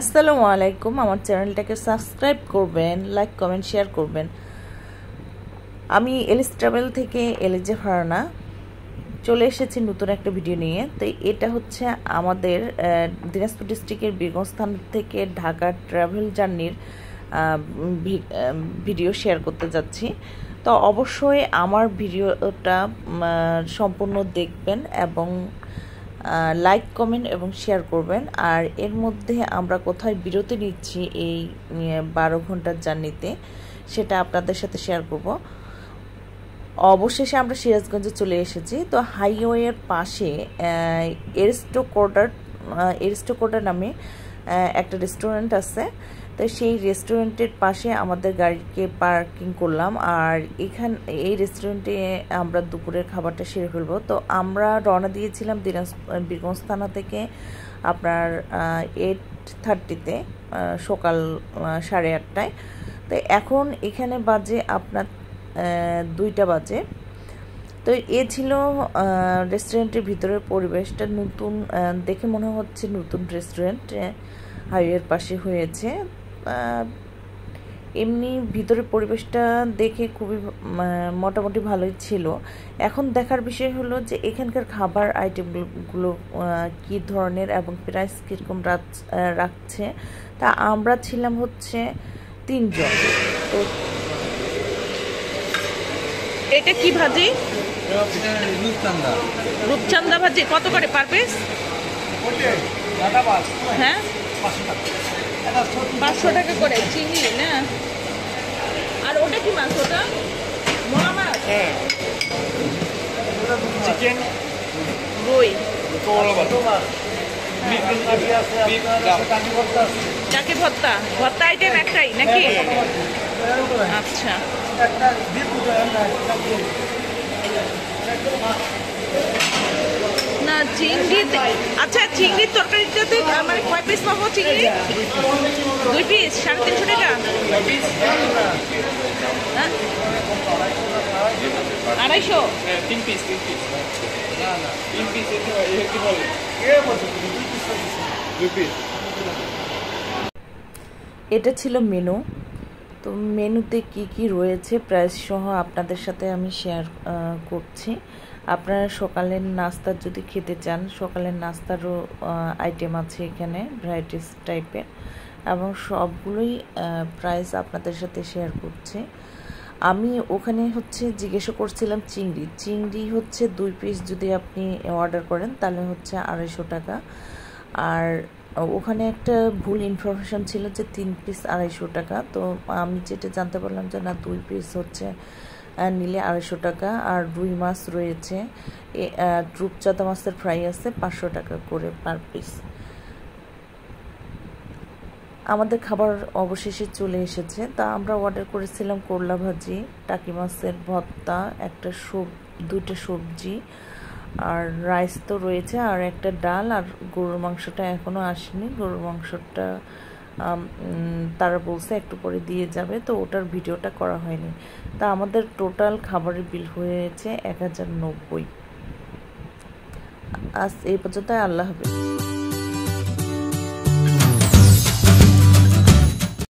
আসসালামু আলাইকুম। আমার চ্যানেলটাকে সাবস্ক্রাইব করবেন, লাইক কমেন্ট শেয়ার করবেন। আমি এলিস ট্রাভেল থেকে এলিজা ফারহানা চলে এসেছি নতুন একটা ভিডিও নিয়ে। তো এটা হচ্ছে আমাদের দিনাজপুর ডিস্ট্রিক্টের বীরগঞ্জ থানা থেকে ঢাকা ট্রাভেল জার্নির ভিডিও শেয়ার করতে যাচ্ছি। তো অবশ্যই আমার ভিডিওটা সম্পূর্ণ দেখবেন এবং লাইক কমেন্ট এবং শেয়ার করবেন। আর এর মধ্যে আমরা কোথায় বিরতি নিচ্ছি এই 12 ঘন্টার জার্নিতে সেটা আপনাদের সাথে শেয়ার করব। অবশেষে আমরা সিরাজগঞ্জে চলে এসেছি। তো হাইওয়ের পাশে এরিস্টোকোর্টার নামে একটা রেস্টুরেন্ট আছে। তো সেই রেস্টুরেন্টের পাশে আমাদের গাড়িকে পার্কিং করলাম। আর এই রেস্টুরেন্টে আমরা দুপুরের খাবারটা সেরে ফেলবো। তো আমরা রওনা দিয়েছিলাম বীরগঞ্জ থানা থেকে আপনার 8:30-তে, সকাল 8:30টায়। তো এখন এখানে বাজে আপনার 2টা বাজে। তো এ ছিল রেস্টুরেন্টের ভিতরের পরিবেশটা। নতুন দেখে মনে হচ্ছে নতুন রেস্টুরেন্ট, হাইওয়ের পাশে হয়েছে। এমনি ভিতরের পরিবেশটা দেখে খুবই মোটামুটি ভালোই ছিল। এখন দেখার বিষয় হলো যে এখানকার খাবার আইটেমগুলো কী ধরনের এবং প্রাইস কীরকম রাখছে। তা আমরা ছিলাম হচ্ছে 3 জন। তো এটা কি ভাজি? রূপচান্দা ভাজি। কত করে পার পিস? হ্যাঁ, 500 টাকা করে। চিংড়ি না? আর ওটা কি মাছ? ওটা মোলা মাছ? চিকেন, রুই, চাকি ভর্তা। ভর্তা আইটেম একটাই নাকি? আচ্ছা, না চিংড়ি। আচ্ছা, চিংড়ির তরকারিটাতে মানে কয় পিস পাবো? চিংড়ি 2 পিস 350 টাকা। 250? 3 পিস। এটা ছিল মেনু। তো মেনুতে কি কি রয়েছে প্রাইস সহ আপনাদের সাথে আমি শেয়ার করছি। আপনারা সকালের নাস্তা যদি খেতে চান, সকালের নাস্তারও আইটেম আছে এখানে, ভ্যারাইটিস টাইপের, এবং সবগুলোই প্রাইস আপনাদের সাথে শেয়ার করছি। আমি ওখানে হচ্ছে জিজ্ঞাসা করছিলাম চিংড়ি হচ্ছে 2 পিস যদি আপনি অর্ডার করেন তাহলে হচ্ছে 250 টাকা। আর ওখানে একটা ভুল ইনফরমেশন ছিল যে 3 পিস 250 টাকা। তো আমি যেটা জানতে পারলাম যে না, 2 পিস হচ্ছে নিলে 250 টাকা। আর রুই মাছ রয়েছে, রূপচাঁদা মাছের ফ্রাই আছে 500 টাকা করে পার পিস। আমাদের খাবার অবশেষে চলে এসেছে। তা আমরা অর্ডার করেছিলাম করলা ভাজি, টাকি মাছের ভর্তা, দুইটা সবজি, আর রাইস তো রয়েছে, আর একটা ডাল। আর গরুর মাংসটা এখনও আসেনি। গরুর মাংসটা তারা বলছে একটু পরে দিয়ে যাবে, তো ওটার ভিডিওটা করা হয়নি। তা আমাদের টোটাল খাবারের বিল হয়েছে 1090। আজ এই পর্যন্ত। আল্লাহ হাফেজ।